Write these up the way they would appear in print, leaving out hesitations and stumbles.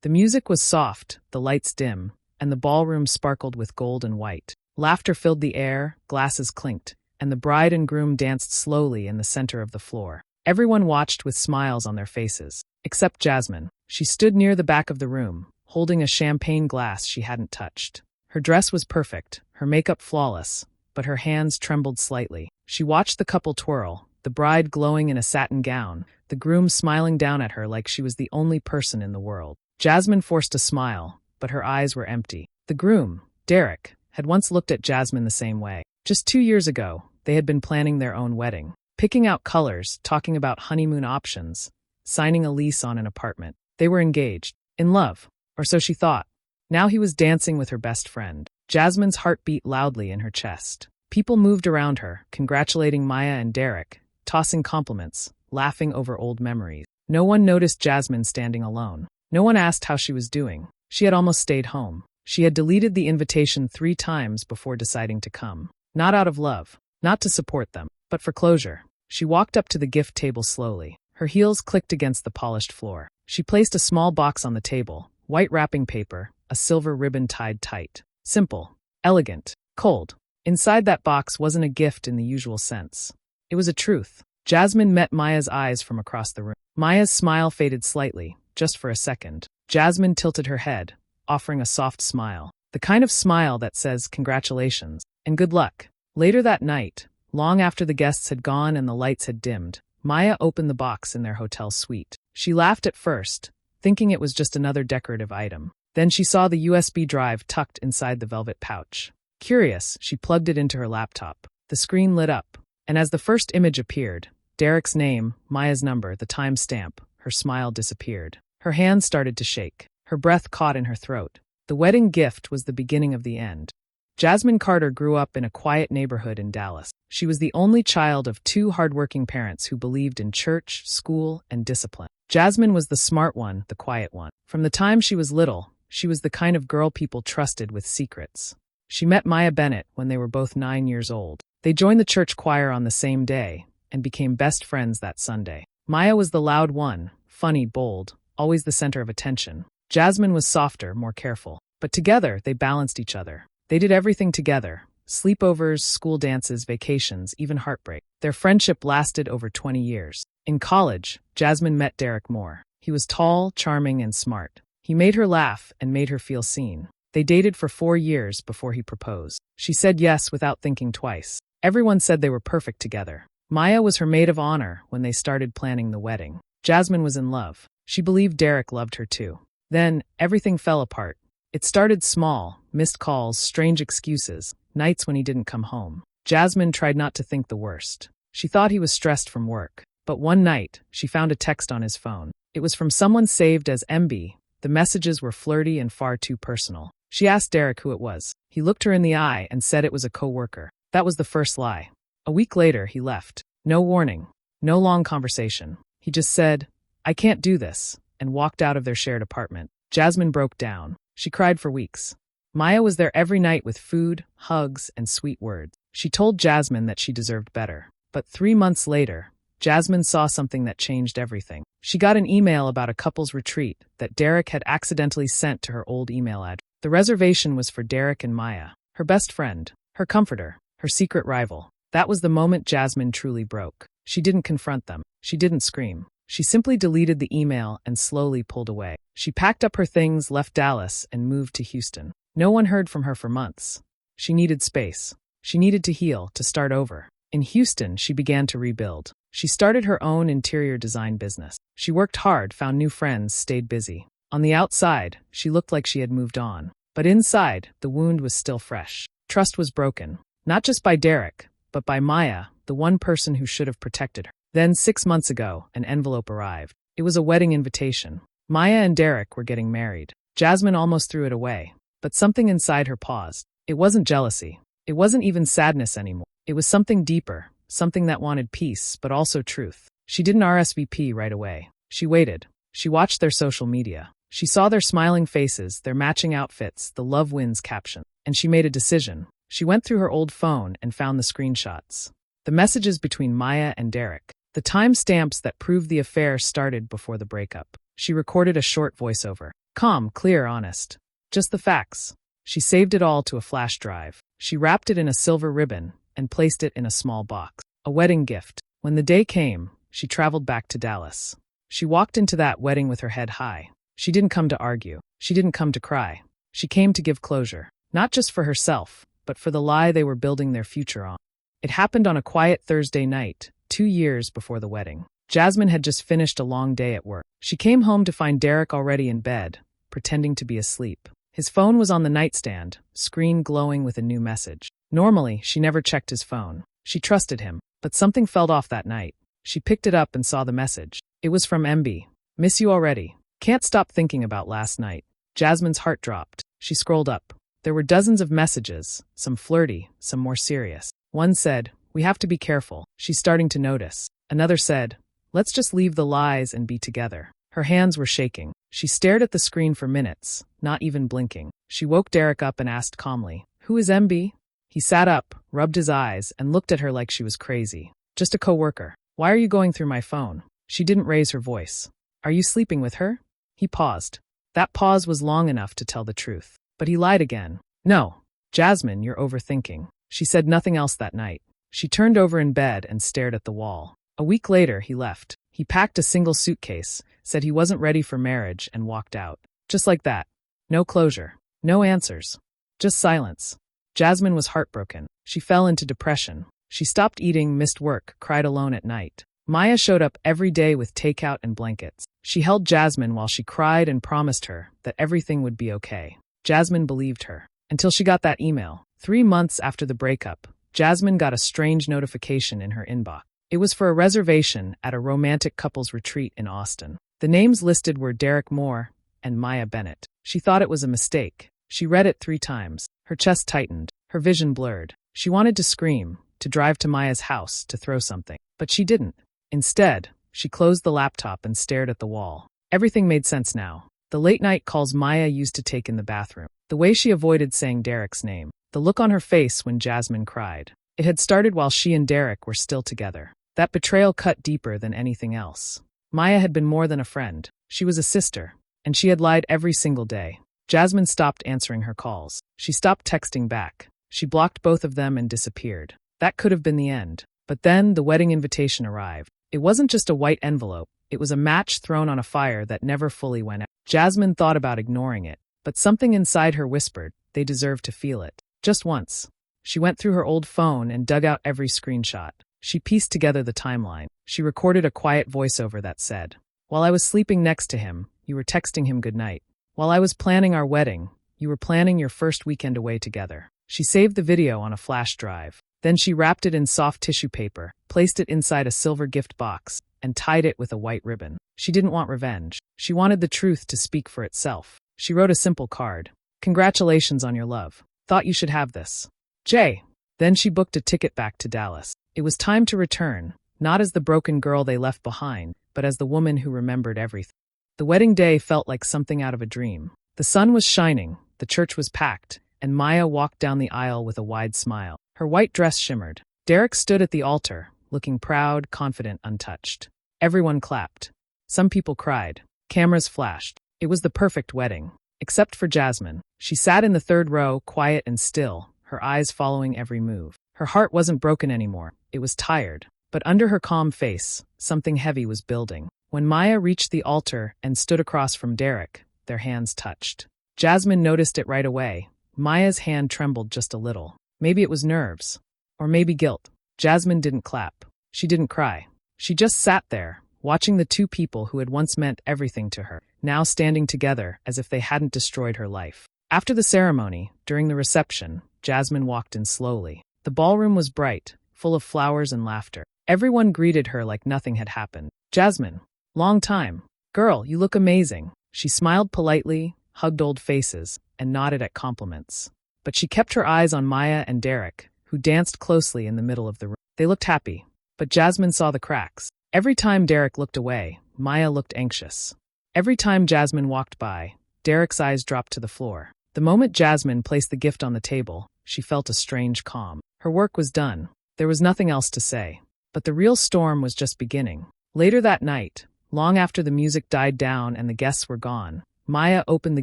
The music was soft, the lights dim, and the ballroom sparkled with gold and white. Laughter filled the air, glasses clinked, and the bride and groom danced slowly in the center of the floor. Everyone watched with smiles on their faces, except Jasmine. She stood near the back of the room, holding a champagne glass she hadn't touched. Her dress was perfect, her makeup flawless, but her hands trembled slightly. She watched the couple twirl, the bride glowing in a satin gown, the groom smiling down at her like she was the only person in the world. Jasmine forced a smile, but her eyes were empty. The groom, Derek, had once looked at Jasmine the same way. Just 2 years ago, they had been planning their own wedding, picking out colors, talking about honeymoon options, signing a lease on an apartment. They were engaged, in love, or so she thought. Now he was dancing with her best friend. Jasmine's heart beat loudly in her chest. People moved around her, congratulating Maya and Derek, tossing compliments, laughing over old memories. No one noticed Jasmine standing alone. No one asked how she was doing. She had almost stayed home. She had deleted the invitation 3 times before deciding to come. Not out of love, not to support them, but for closure. She walked up to the gift table slowly. Her heels clicked against the polished floor. She placed a small box on the table, white wrapping paper, a silver ribbon tied tight. Simple, elegant, cold. Inside that box wasn't a gift in the usual sense. It was a truth. Jasmine met Maya's eyes from across the room. Maya's smile faded slightly, just for a second. Jasmine tilted her head, offering a soft smile. The kind of smile that says congratulations and good luck. Later that night, long after the guests had gone and the lights had dimmed, Maya opened the box in their hotel suite. She laughed at first, thinking it was just another decorative item. Then she saw the USB drive tucked inside the velvet pouch. Curious, she plugged it into her laptop. The screen lit up, and as the first image appeared, Derek's name, Maya's number, the time stamp, her smile disappeared. Her hands started to shake. Her breath caught in her throat. The wedding gift was the beginning of the end. Jasmine Carter grew up in a quiet neighborhood in Dallas. She was the only child of 2 hardworking parents who believed in church, school, and discipline. Jasmine was the smart one, the quiet one. From the time she was little, she was the kind of girl people trusted with secrets. She met Maya Bennett when they were both 9 years old. They joined the church choir on the same day and became best friends that Sunday. Maya was the loud one, funny, bold, always the center of attention. Jasmine was softer, more careful. But together, they balanced each other. They did everything together. Sleepovers, school dances, vacations, even heartbreak. Their friendship lasted over 20 years. In college, Jasmine met Derek Moore. He was tall, charming, and smart. He made her laugh and made her feel seen. They dated for 4 years before he proposed. She said yes without thinking twice. Everyone said they were perfect together. Maya was her maid of honor when they started planning the wedding. Jasmine was in love. She believed Derek loved her too. Then, everything fell apart. It started small, missed calls, strange excuses, nights when he didn't come home. Jasmine tried not to think the worst. She thought he was stressed from work. But one night, she found a text on his phone. It was from someone saved as MB. The messages were flirty and far too personal. She asked Derek who it was. He looked her in the eye and said it was a coworker. That was the first lie. A week later, he left. No warning. No long conversation. He just said, "I can't do this," and walked out of their shared apartment. Jasmine broke down. She cried for weeks. Maya was there every night with food, hugs, and sweet words. She told Jasmine that she deserved better. But 3 months later, Jasmine saw something that changed everything. She got an email about a couple's retreat that Derek had accidentally sent to her old email address. The reservation was for Derek and Maya, her best friend, her comforter, her secret rival. That was the moment Jasmine truly broke. She didn't confront them. She didn't scream. She simply deleted the email and slowly pulled away. She packed up her things, left Dallas, and moved to Houston. No one heard from her for months. She needed space. She needed to heal, to start over. In Houston, she began to rebuild. She started her own interior design business. She worked hard, found new friends, stayed busy. On the outside, she looked like she had moved on. But inside, the wound was still fresh. Trust was broken. Not just by Derek, but by Maya, the one person who should have protected her. Then, 6 months ago, an envelope arrived. It was a wedding invitation. Maya and Derek were getting married. Jasmine almost threw it away. But something inside her paused. It wasn't jealousy. It wasn't even sadness anymore. It was something deeper, something that wanted peace, but also truth. She didn't RSVP right away. She waited. She watched their social media. She saw their smiling faces, their matching outfits, the love wins caption. And she made a decision. She went through her old phone and found the screenshots. The messages between Maya and Derek. The timestamps that proved the affair started before the breakup. She recorded a short voiceover. Calm, clear, honest. Just the facts. She saved it all to a flash drive. She wrapped it in a silver ribbon and placed it in a small box. A wedding gift. When the day came, she traveled back to Dallas. She walked into that wedding with her head high. She didn't come to argue. She didn't come to cry. She came to give closure. Not just for herself, but for the lie they were building their future on. It happened on a quiet Thursday night, 2 years before the wedding. Jasmine had just finished a long day at work. She came home to find Derek already in bed, pretending to be asleep. His phone was on the nightstand, screen glowing with a new message. Normally, she never checked his phone. She trusted him, but something felt off that night. She picked it up and saw the message. It was from MB. Miss you already. Can't stop thinking about last night. Jasmine's heart dropped. She scrolled up. There were dozens of messages, some flirty, some more serious. One said, "We have to be careful. She's starting to notice." Another said, "Let's just leave the lies and be together." Her hands were shaking. She stared at the screen for minutes, not even blinking. She woke Derek up and asked calmly, "Who is MB?" He sat up, rubbed his eyes, and looked at her like she was crazy. "Just a coworker. Why are you going through my phone?" She didn't raise her voice. "Are you sleeping with her?" He paused. That pause was long enough to tell the truth. But he lied again. "No. Jasmine, you're overthinking." She said nothing else that night. She turned over in bed and stared at the wall. A week later, he left. He packed a single suitcase, said he wasn't ready for marriage, and walked out. Just like that. No closure. No answers. Just silence. Jasmine was heartbroken. She fell into depression. She stopped eating, missed work, cried alone at night. Maya showed up every day with takeout and blankets. She held Jasmine while she cried and promised her that everything would be okay. Jasmine believed her. Until she got that email. 3 months after the breakup, Jasmine got a strange notification in her inbox. It was for a reservation at a romantic couples retreat in Austin. The names listed were Derek Moore and Maya Bennett. She thought it was a mistake. She read it 3 times. Her chest tightened. Her vision blurred. She wanted to scream, to drive to Maya's house, to throw something. But she didn't. Instead, she closed the laptop and stared at the wall. Everything made sense now. The late-night calls Maya used to take in the bathroom. The way she avoided saying Derek's name. The look on her face when Jasmine cried. It had started while she and Derek were still together. That betrayal cut deeper than anything else. Maya had been more than a friend. She was a sister. And she had lied every single day. Jasmine stopped answering her calls. She stopped texting back. She blocked both of them and disappeared. That could have been the end. But then the wedding invitation arrived. It wasn't just a white envelope. It was a match thrown on a fire that never fully went out. Jasmine thought about ignoring it, but something inside her whispered they deserved to feel it. Just once. She went through her old phone and dug out every screenshot. She pieced together the timeline. She recorded a quiet voiceover that said, "While I was sleeping next to him, you were texting him goodnight. While I was planning our wedding, you were planning your first weekend away together." She saved the video on a flash drive. Then she wrapped it in soft tissue paper, placed it inside a silver gift box, and tied it with a white ribbon. She didn't want revenge. She wanted the truth to speak for itself. She wrote a simple card. "Congratulations on your love. Thought you should have this. Jay." Then she booked a ticket back to Dallas. It was time to return, not as the broken girl they left behind, but as the woman who remembered everything. The wedding day felt like something out of a dream. The sun was shining, the church was packed, and Maya walked down the aisle with a wide smile. Her white dress shimmered. Derek stood at the altar, looking proud, confident, untouched. Everyone clapped. Some people cried. Cameras flashed. It was the perfect wedding. Except for Jasmine. She sat in the 3rd row, quiet and still, her eyes following every move. Her heart wasn't broken anymore. It was tired. But under her calm face, something heavy was building. When Maya reached the altar and stood across from Derek, their hands touched. Jasmine noticed it right away. Maya's hand trembled just a little. Maybe it was nerves. Or maybe guilt. Jasmine didn't clap. She didn't cry. She just sat there, watching the 2 people who had once meant everything to her, now standing together as if they hadn't destroyed her life. After the ceremony, during the reception, Jasmine walked in slowly. The ballroom was bright, full of flowers and laughter. Everyone greeted her like nothing had happened. "Jasmine, long time. Girl, you look amazing." She smiled politely, hugged old faces, and nodded at compliments. But she kept her eyes on Maya and Derek, who danced closely in the middle of the room. They looked happy, but Jasmine saw the cracks. Every time Derek looked away, Maya looked anxious. Every time Jasmine walked by, Derek's eyes dropped to the floor. The moment Jasmine placed the gift on the table, she felt a strange calm. Her work was done. There was nothing else to say. But the real storm was just beginning. Later that night, long after the music died down and the guests were gone, Maya opened the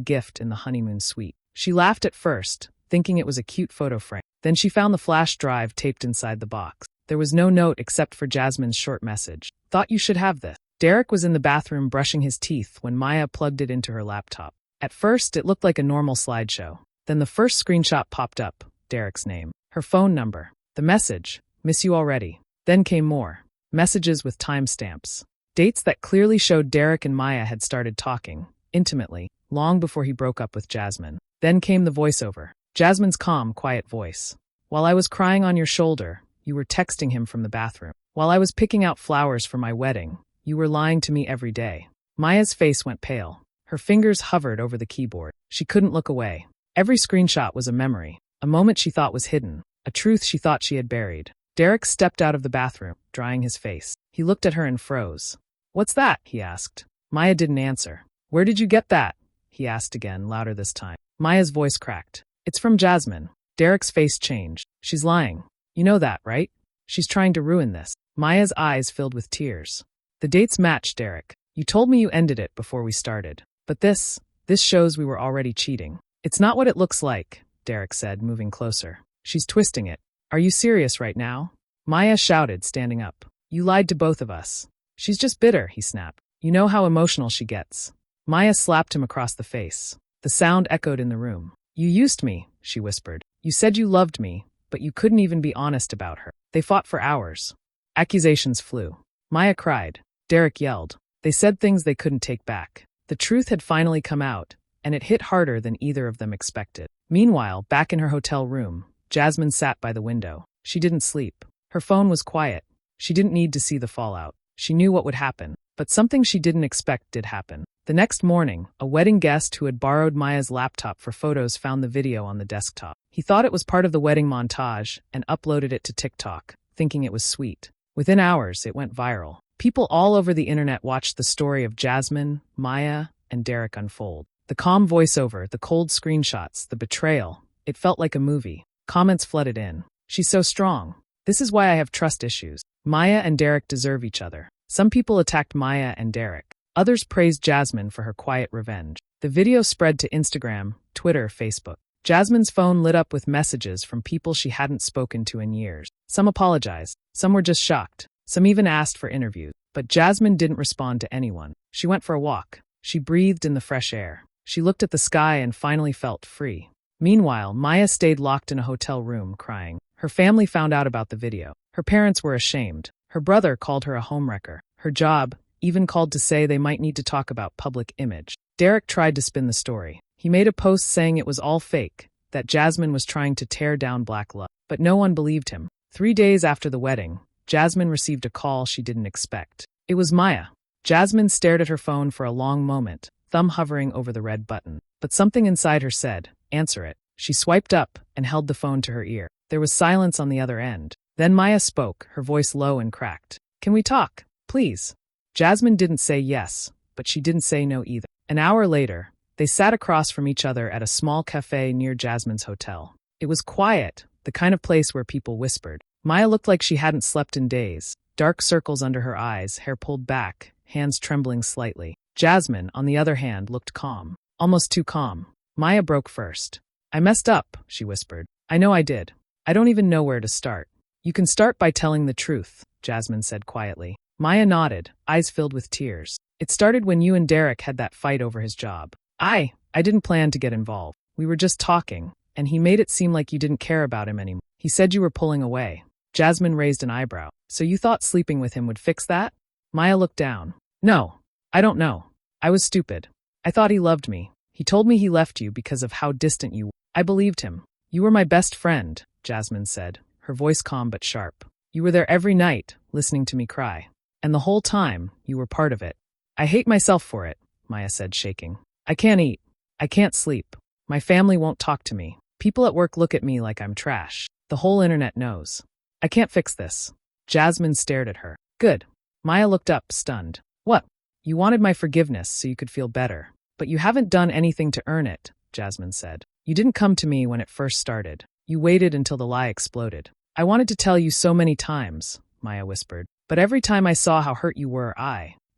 gift in the honeymoon suite. She laughed at first, thinking it was a cute photo frame. Then she found the flash drive taped inside the box. There was no note except for Jasmine's short message. Thought you should have this. Derek was in the bathroom brushing his teeth when Maya plugged it into her laptop. At first, it looked like a normal slideshow. Then the first screenshot popped up, Derek's name, her phone number, the message, "Miss you already." Then came more messages with timestamps, dates that clearly showed Derek and Maya had started talking, intimately, long before he broke up with Jasmine. Then came the voiceover, Jasmine's calm, quiet voice. "While I was crying on your shoulder, you were texting him from the bathroom. While I was picking out flowers for my wedding, you were lying to me every day." Maya's face went pale. Her fingers hovered over the keyboard. She couldn't look away. Every screenshot was a memory, a moment she thought was hidden, a truth she thought she had buried. Derek stepped out of the bathroom, drying his face. He looked at her and froze. "What's that?" he asked. Maya didn't answer. "Where did you get that?" he asked again, louder this time. Maya's voice cracked. "It's from Jasmine." Derek's face changed. "She's lying. You know that, right? She's trying to ruin this." Maya's eyes filled with tears. "The dates match, Derek. You told me you ended it before we started. But this shows we were already cheating." "It's not what it looks like," Derek said, moving closer. "She's twisting it. Are you serious right now?" Maya shouted, standing up. "You lied to both of us." "She's just bitter," he snapped. "You know how emotional she gets." Maya slapped him across the face. The sound echoed in the room. "You used me," she whispered. "You said you loved me, but you couldn't even be honest about her." They fought for hours. Accusations flew. Maya cried. Derek yelled. They said things they couldn't take back. The truth had finally come out, and it hit harder than either of them expected. Meanwhile, back in her hotel room, Jasmine sat by the window. She didn't sleep. Her phone was quiet. She didn't need to see the fallout. She knew what would happen. But something she didn't expect did happen. The next morning, a wedding guest who had borrowed Maya's laptop for photos found the video on the desktop. He thought it was part of the wedding montage and uploaded it to TikTok, thinking it was sweet. Within hours, it went viral. People all over the internet watched the story of Jasmine, Maya, and Derek unfold. The calm voiceover, the cold screenshots, the betrayal. It felt like a movie. Comments flooded in. "She's so strong. This is why I have trust issues. Maya and Derek deserve each other." Some people attacked Maya and Derek. Others praised Jasmine for her quiet revenge. The video spread to Instagram, Twitter, Facebook. Jasmine's phone lit up with messages from people she hadn't spoken to in years. Some apologized. Some were just shocked. Some even asked for interviews. But Jasmine didn't respond to anyone. She went for a walk. She breathed in the fresh air. She looked at the sky and finally felt free. Meanwhile, Maya stayed locked in a hotel room, crying. Her family found out about the video. Her parents were ashamed. Her brother called her a homewrecker. Her job even called to say they might need to talk about public image. Derek tried to spin the story. He made a post saying it was all fake, that Jasmine was trying to tear down Black love. But no one believed him. 3 days after the wedding, Jasmine received a call she didn't expect. It was Maya. Jasmine stared at her phone for a long moment, thumb hovering over the red button. But something inside her said, "Answer it." She swiped up and held the phone to her ear. There was silence on the other end. Then Maya spoke, her voice low and cracked. "Can we talk, please?" Jasmine didn't say yes, but she didn't say no either. An hour later, they sat across from each other at a small cafe near Jasmine's hotel. It was quiet, the kind of place where people whispered. Maya looked like she hadn't slept in days. Dark circles under her eyes, hair pulled back, hands trembling slightly. Jasmine, on the other hand, looked calm. Almost too calm. Maya broke first. "I messed up," she whispered. "I know I did. I don't even know where to start." "You can start by telling the truth," Jasmine said quietly. Maya nodded, eyes filled with tears. "It started when you and Derek had that fight over his job. I didn't plan to get involved. We were just talking, and he made it seem like you didn't care about him anymore. He said you were pulling away." Jasmine raised an eyebrow. "So you thought sleeping with him would fix that?" Maya looked down. "No, I don't know. I was stupid. I thought he loved me. He told me he left you because of how distant you were. I believed him. You were my best friend," Jasmine said, her voice calm but sharp. "You were there every night, listening to me cry. And the whole time, you were part of it." "I hate myself for it," Maya said, shaking. "I can't eat. I can't sleep. My family won't talk to me. People at work look at me like I'm trash. The whole internet knows. I can't fix this." Jasmine stared at her. "Good." Maya looked up, stunned. "What? You wanted my forgiveness so you could feel better. But you haven't done anything to earn it," Jasmine said. "You didn't come to me when it first started. You waited until the lie exploded." "I wanted to tell you so many times," Maya whispered. "But every time I saw how hurt you were,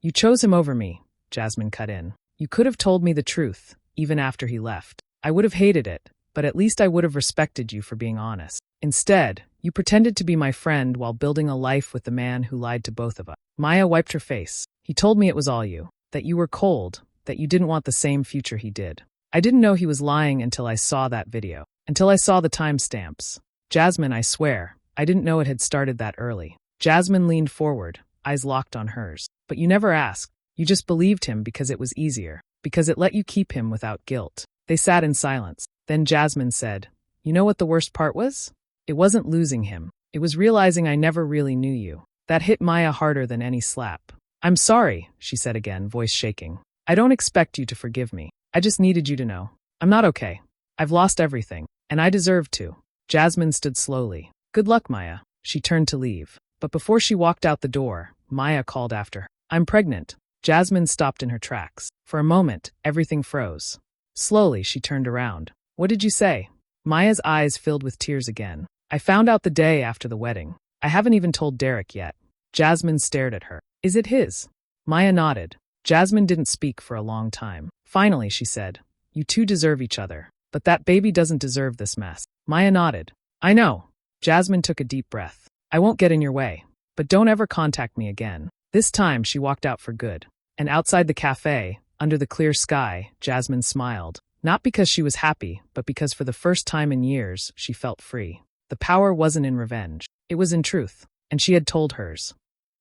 you chose him over me," Jasmine cut in. You could have told me the truth, even after he left. I would have hated it, but at least I would have respected you for being honest. Instead, you pretended to be my friend while building a life with the man who lied to both of us. Maya wiped her face. He told me it was all you. That you were cold, that you didn't want the same future he did. I didn't know he was lying until I saw that video. Until I saw the timestamps. Jasmine, I swear, I didn't know it had started that early. Jasmine leaned forward, eyes locked on hers. But you never asked. You just believed him because it was easier. Because it let you keep him without guilt. They sat in silence. Then Jasmine said, "You know what the worst part was? It wasn't losing him. It was realizing I never really knew you." That hit Maya harder than any slap. "I'm sorry," she said again, voice shaking. "I don't expect you to forgive me. I just needed you to know. I'm not okay. I've lost everything, and I deserve to." Jasmine stood slowly. "Good luck, Maya." She turned to leave. But before she walked out the door, Maya called after her. "I'm pregnant." Jasmine stopped in her tracks. For a moment, everything froze. Slowly, she turned around. "What did you say?" Maya's eyes filled with tears again. "I found out the day after the wedding. I haven't even told Derek yet." Jasmine stared at her. "Is it his?" Maya nodded. Jasmine didn't speak for a long time. Finally, she said, "You two deserve each other. But that baby doesn't deserve this mess." Maya nodded. "I know." Jasmine took a deep breath. "I won't get in your way. But don't ever contact me again." This time, she walked out for good. And outside the cafe, under the clear sky, Jasmine smiled. Not because she was happy, but because for the first time in years, she felt free. The power wasn't in revenge. It was in truth. And she had told hers.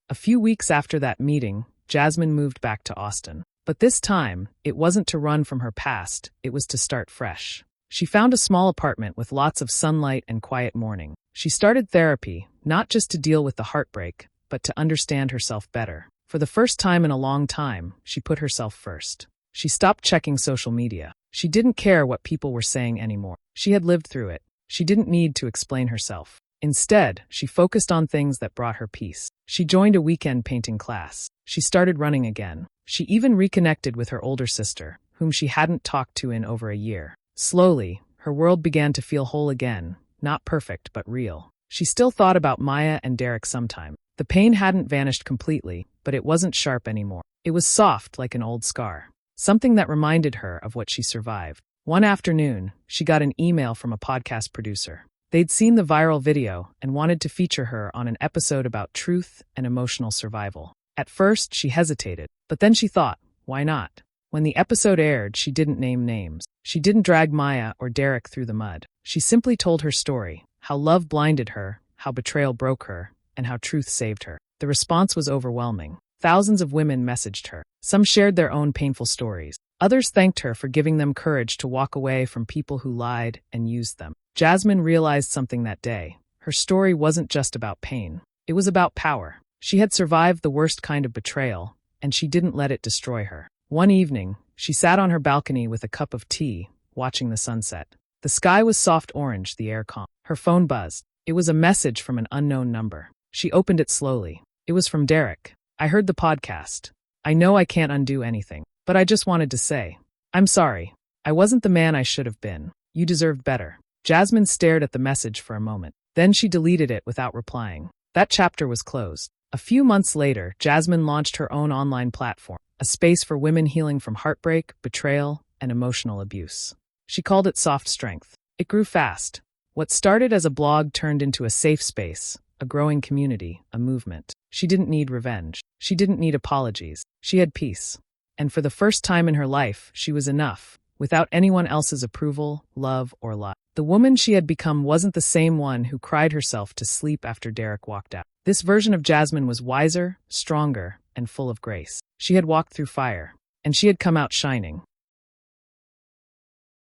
A few weeks after that meeting, Jasmine moved back to Austin. But this time, it wasn't to run from her past, it was to start fresh. She found a small apartment with lots of sunlight and quiet morning. She started therapy, not just to deal with the heartbreak, but to understand herself better. For the first time in a long time, she put herself first. She stopped checking social media. She didn't care what people were saying anymore. She had lived through it. She didn't need to explain herself. Instead, she focused on things that brought her peace. She joined a weekend painting class. She started running again. She even reconnected with her older sister, whom she hadn't talked to in over a year. Slowly, her world began to feel whole again, not perfect but real. She still thought about Maya and Derek sometime. The pain hadn't vanished completely, but it wasn't sharp anymore. It was soft like an old scar. Something that reminded her of what she survived. One afternoon, she got an email from a podcast producer. They'd seen the viral video and wanted to feature her on an episode about truth and emotional survival. At first, she hesitated, but then she thought, why not? When the episode aired, she didn't name names. She didn't drag Maya or Derek through the mud. She simply told her story, how love blinded her, how betrayal broke her, and how truth saved her. The response was overwhelming. Thousands of women messaged her. Some shared their own painful stories. Others thanked her for giving them courage to walk away from people who lied and used them. Jasmine realized something that day. Her story wasn't just about pain. It was about power. She had survived the worst kind of betrayal, and she didn't let it destroy her. One evening, she sat on her balcony with a cup of tea, watching the sunset. The sky was soft orange, the air calm. Her phone buzzed. It was a message from an unknown number. She opened it slowly. It was from Derek. "I heard the podcast. I know I can't undo anything, but I just wanted to say, I'm sorry. I wasn't the man I should have been. You deserved better." Jasmine stared at the message for a moment. Then she deleted it without replying. That chapter was closed. A few months later, Jasmine launched her own online platform, a space for women healing from heartbreak, betrayal, and emotional abuse. She called it Soft Strength. It grew fast. What started as a blog turned into a safe space, a growing community, a movement. She didn't need revenge. She didn't need apologies. She had peace. And for the first time in her life, she was enough, without anyone else's approval, love, or love. The woman she had become wasn't the same one who cried herself to sleep after Derek walked out. This version of Jasmine was wiser, stronger, and full of grace. She had walked through fire, and she had come out shining.